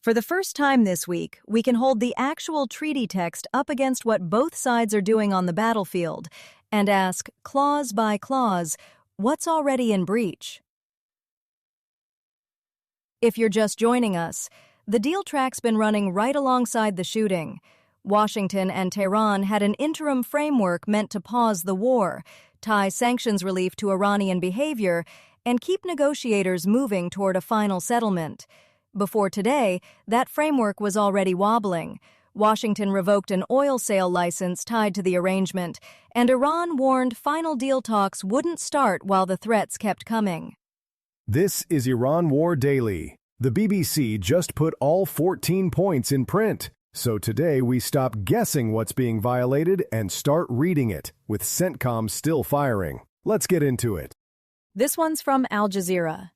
For the first time this week, we can hold the actual treaty text up against what both sides are doing on the battlefield and ask, clause by clause, what's already in breach? If you're just joining us, the deal track's been running right alongside the shooting. Washington and Tehran had an interim framework meant to pause the war, tie sanctions relief to Iranian behavior, and keep negotiators moving toward a final settlement. Before today, that framework was already wobbling. Washington revoked an oil sale license tied to the arrangement, and Iran warned final deal talks wouldn't start while the threats kept coming. This is Iran War Daily. The BBC just put all 14 points in print. So today we stop guessing what's being violated and start reading it, with CENTCOM still firing. Let's get into it. This one's from Al Jazeera.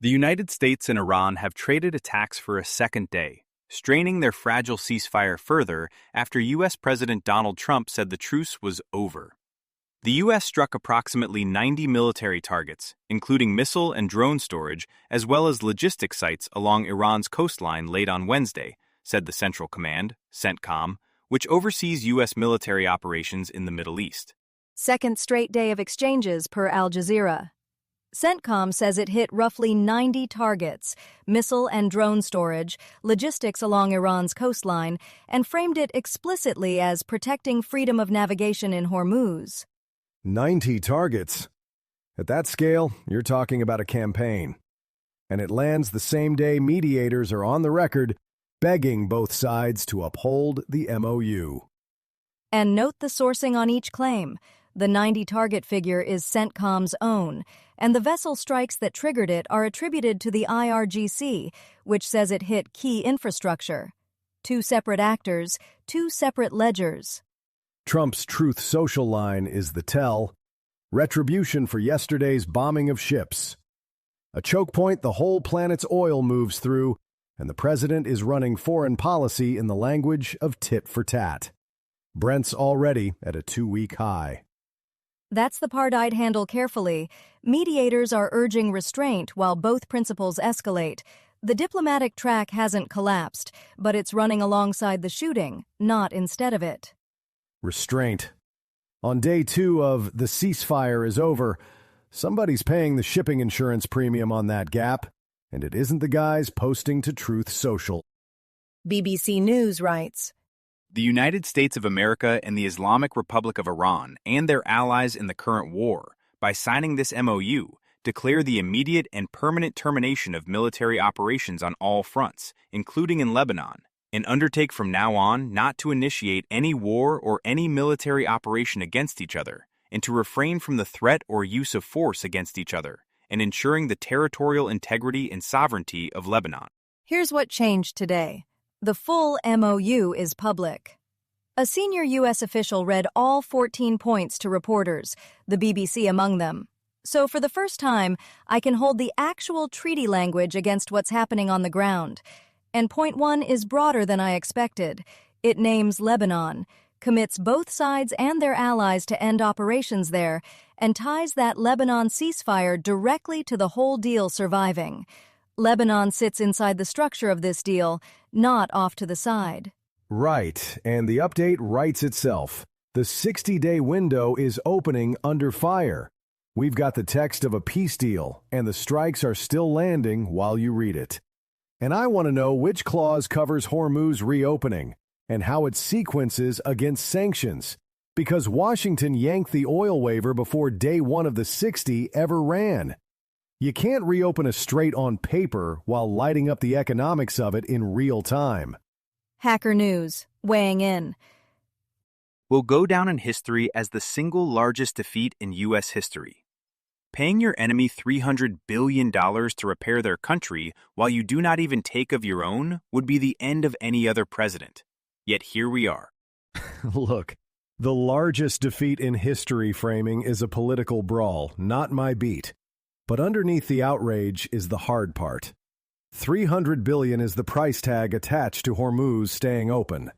The United States and Iran have traded attacks for a second day, straining their fragile ceasefire further after U.S. President Donald Trump said the truce was over. The U.S. struck approximately 90 military targets, including missile and drone storage, as well as logistics sites along Iran's coastline late on Wednesday, said the Central Command, CENTCOM, which oversees U.S. military operations in the Middle East. Second straight day of exchanges per Al Jazeera. CENTCOM says it hit roughly 90 targets, missile and drone storage, logistics along Iran's coastline, and framed it explicitly as protecting freedom of navigation in Hormuz. 90 targets. At that scale, you're talking about a campaign. And it lands the same day mediators are on the record begging both sides to uphold the MOU. And note the sourcing on each claim. The 90 target figure is CENTCOM's own, and the vessel strikes that triggered it are attributed to the IRGC, which says it hit key infrastructure. Two separate actors, two separate ledgers. Trump's Truth Social line is the tell. Retribution for yesterday's bombing of ships. A choke point the whole planet's oil moves through, and the president is running foreign policy in the language of tit-for-tat. Brent's already at a 2-week high. That's the part I'd handle carefully. Mediators are urging restraint while both principles escalate. The diplomatic track hasn't collapsed, but it's running alongside the shooting, not instead of it. Restraint. On day 2 of the ceasefire is over, somebody's paying the shipping insurance premium on that gap, and it isn't the guys posting to Truth Social. BBC News writes, The United States of America and the Islamic Republic of Iran and their allies in the current war, by signing this MOU, declare the immediate and permanent termination of military operations on all fronts, including in Lebanon, and undertake from now on not to initiate any war or any military operation against each other, and to refrain from the threat or use of force against each other, and ensuring the territorial integrity and sovereignty of Lebanon. Here's what changed today. The full MOU is public. A senior U.S. official read all 14 points to reporters, the BBC among them. So for the first time, I can hold the actual treaty language against what's happening on the ground. And point 1 is broader than I expected. It names Lebanon, commits both sides and their allies to end operations there, and ties that Lebanon ceasefire directly to the whole deal surviving. Lebanon sits inside the structure of this deal, not off to the side. Right, and the update writes itself. The 60-day window is opening under fire. We've got the text of a peace deal, and the strikes are still landing while you read it. And I want to know which clause covers Hormuz reopening and how it sequences against sanctions, because Washington yanked the oil waiver before day 1 of the 60 ever ran. You can't reopen a strait on paper while lighting up the economics of it in real time. Hacker News, weighing in. Will go down in history as the single largest defeat in U.S. history. Paying your enemy $300 billion to repair their country while you do not even take of your own would be the end of any other president. Yet here we are. Look, the largest defeat in history framing is a political brawl, not my beat. But underneath the outrage is the hard part. $300 billion is the price tag attached to Hormuz staying open.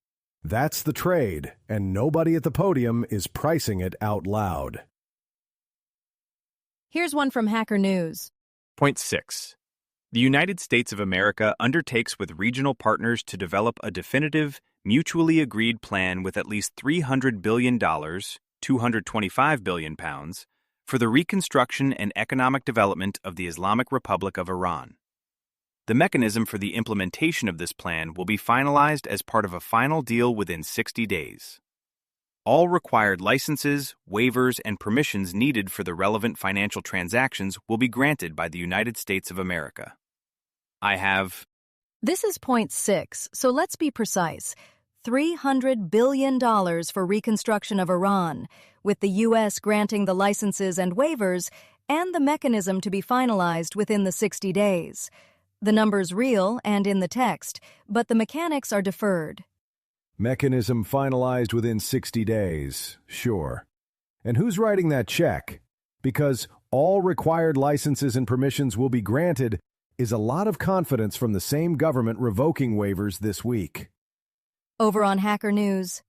That's the trade, and nobody at the podium is pricing it out loud. Here's one from Hacker News. Point 6. The United States of America undertakes with regional partners to develop a definitive, mutually agreed plan with at least $300 billion, £225 billion, for the reconstruction and economic development of the Islamic Republic of Iran. The mechanism for the implementation of this plan will be finalized as part of a final deal within 60 days. All required licenses, waivers, and permissions needed for the relevant financial transactions will be granted by the United States of America. This is point 6, so let's be precise. $300 billion for reconstruction of Iran, with the U.S. granting the licenses and waivers, and the mechanism to be finalized within the 60 days. The number's real and in the text, but the mechanics are deferred. Mechanism finalized within 60 days, sure. And who's writing that check? Because all required licenses and permissions will be granted is a lot of confidence from the same government revoking waivers this week. Over on Hacker News.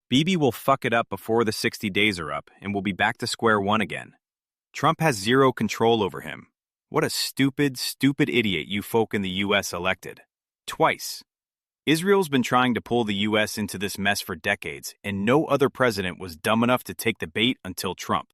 Bibi will fuck it up before the 60 days are up and will be back to square one again. Trump has zero control over him. What a stupid, stupid idiot you folk in the U.S. elected. Twice. Israel's been trying to pull the U.S. into this mess for decades, and no other president was dumb enough to take the bait until Trump.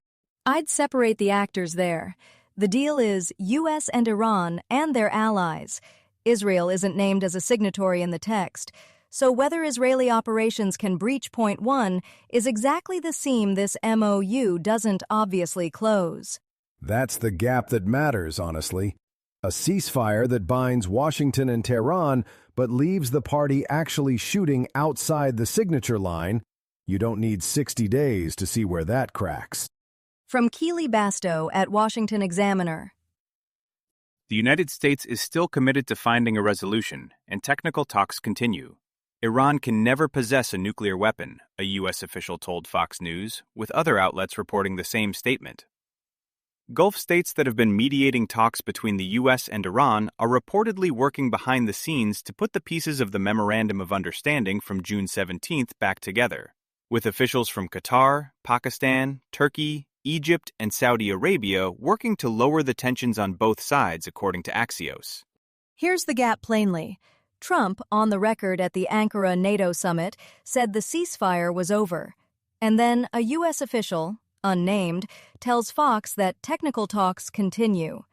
I'd separate the actors there. The deal is U.S. and Iran and their allies. Israel isn't named as a signatory in the text, so whether Israeli operations can breach point 1 is exactly the seam this MOU doesn't obviously close. That's the gap that matters, honestly. A ceasefire that binds Washington and Tehran but leaves the party actually shooting outside the signature line. You don't need 60 days to see where that cracks. From Keely Bastow at Washington Examiner. The United States is still committed to finding a resolution, and technical talks continue. Iran can never possess a nuclear weapon, a U.S. official told Fox News, with other outlets reporting the same statement. Gulf states that have been mediating talks between the U.S. and Iran are reportedly working behind the scenes to put the pieces of the memorandum of understanding from June 17th back together, with officials from Qatar, Pakistan, Turkey, Egypt, and Saudi Arabia working to lower the tensions on both sides, according to Axios. Here's the gap plainly. Trump, on the record at the Ankara NATO summit, said the ceasefire was over. And then a U.S. official, unnamed, tells Fox that technical talks continue.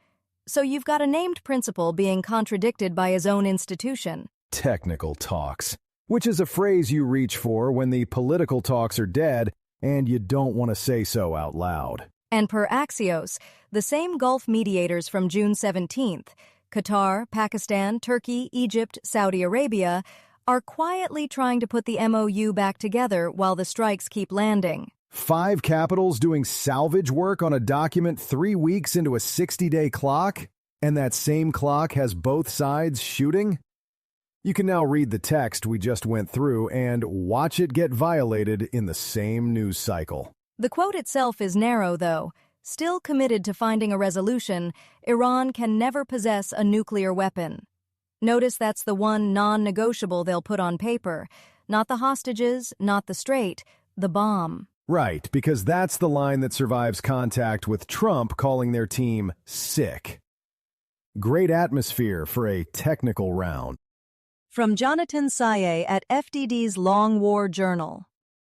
So you've got a named principal being contradicted by his own institution. Technical talks, which is a phrase you reach for when the political talks are dead and you don't want to say so out loud. And per Axios, the same Gulf mediators from June 17th, Qatar, Pakistan, Turkey, Egypt, Saudi Arabia, are quietly trying to put the MOU back together while the strikes keep landing. 5 capitals doing salvage work on a document 3 weeks into a 60-day clock? And that same clock has both sides shooting? You can now read the text we just went through and watch it get violated in the same news cycle. The quote itself is narrow, though. Still committed to finding a resolution, Iran can never possess a nuclear weapon. Notice that's the one non-negotiable they'll put on paper. Not the hostages, not the Strait, the bomb. Right, because that's the line that survives contact with Trump calling their team sick. Great atmosphere for a technical round. From Jonathan Saye at FDD's Long War Journal.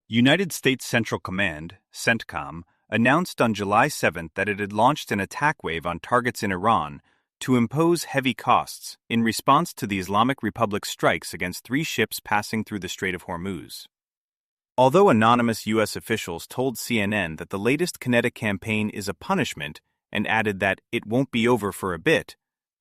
United States Central Command, CENTCOM, announced on July 7th that it had launched an attack wave on targets in Iran to impose heavy costs in response to the Islamic Republic's strikes against 3 ships passing through the Strait of Hormuz. Although anonymous U.S. officials told CNN that the latest kinetic campaign is a punishment and added that it won't be over for a bit,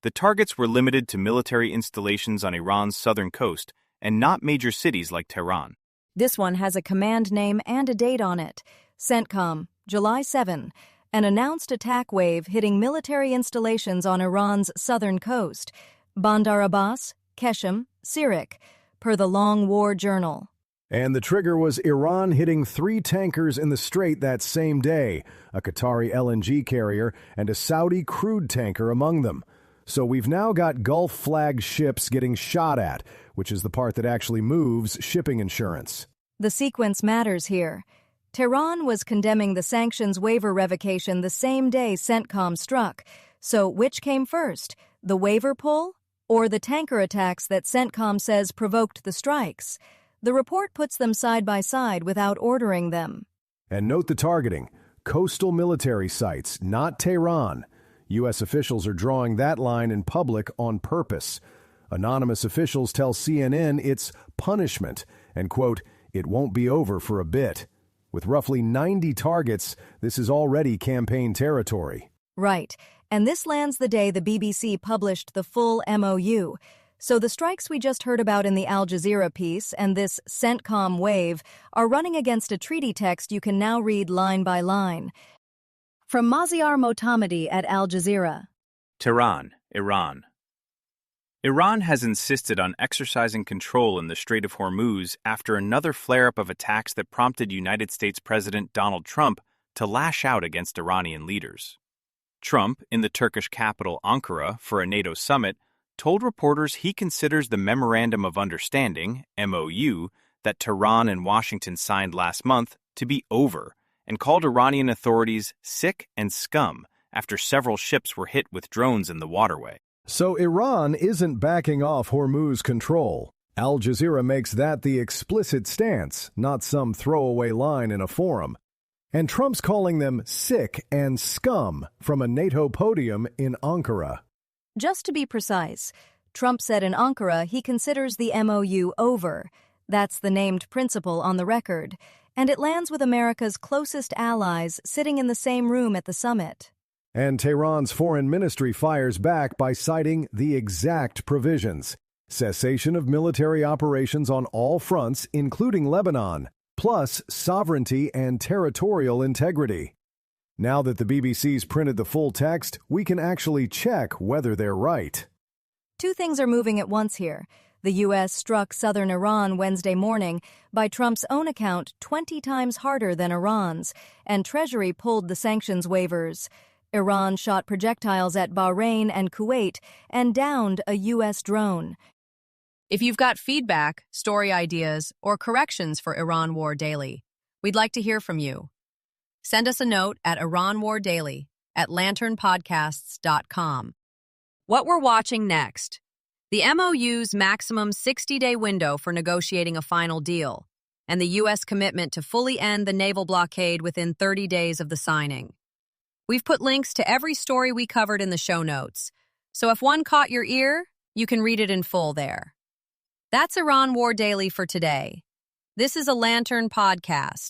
the targets were limited to military installations on Iran's southern coast and not major cities like Tehran. This one has a command name and a date on it. CENTCOM, July 7, an announced attack wave hitting military installations on Iran's southern coast, Bandar Abbas, Keshem, Sirik, per the Long War Journal. And the trigger was Iran hitting 3 tankers in the Strait that same day, a Qatari LNG carrier and a Saudi crude tanker among them. So we've now got Gulf-flagged ships getting shot at, which is the part that actually moves shipping insurance. The sequence matters here. Tehran was condemning the sanctions waiver revocation the same day CENTCOM struck, So which came first, the waiver pull or the tanker attacks that CENTCOM says provoked the strikes? The report puts them side by side without ordering them. And note the targeting. Coastal military sites, not Tehran. U.S. officials are drawing that line in public on purpose. Anonymous officials tell CNN it's punishment and, quote, it won't be over for a bit. With roughly 90 targets, this is already campaign territory. Right. And this lands the day the BBC published the full MOU. So the strikes we just heard about in the Al Jazeera piece and this CENTCOM wave are running against a treaty text you can now read line by line. From Maziar Motamedi at Al Jazeera. Tehran, Iran. Iran has insisted on exercising control in the Strait of Hormuz after another flare-up of attacks that prompted United States President Donald Trump to lash out against Iranian leaders. Trump, in the Turkish capital Ankara for a NATO summit, told reporters he considers the Memorandum of Understanding, MOU, that Tehran and Washington signed last month to be over, and called Iranian authorities sick and scum after several ships were hit with drones in the waterway. So Iran isn't backing off Hormuz control. Al Jazeera makes that the explicit stance, not some throwaway line in a forum. And Trump's calling them sick and scum from a NATO podium in Ankara. Just to be precise, Trump said in Ankara he considers the MOU over. That's the named principle on the record. And it lands with America's closest allies sitting in the same room at the summit. And Tehran's foreign ministry fires back by citing the exact provisions. Cessation of military operations on all fronts, including Lebanon, plus sovereignty and territorial integrity. Now that the BBC's printed the full text, we can actually check whether they're right. Two things are moving at once here. The U.S. struck southern Iran Wednesday morning, by Trump's own account 20 times harder than Iran's, and Treasury pulled the sanctions waivers. Iran shot projectiles at Bahrain and Kuwait and downed a U.S. drone. If you've got feedback, story ideas, or corrections for Iran War Daily, we'd like to hear from you. Send us a note at iranwardaily@lanternpodcasts.com. What we're watching next. The MOU's maximum 60-day window for negotiating a final deal, and the U.S. commitment to fully end the naval blockade within 30 days of the signing. We've put links to every story we covered in the show notes, so if one caught your ear, you can read it in full there. That's Iran War Daily for today. This is a Lantern podcast.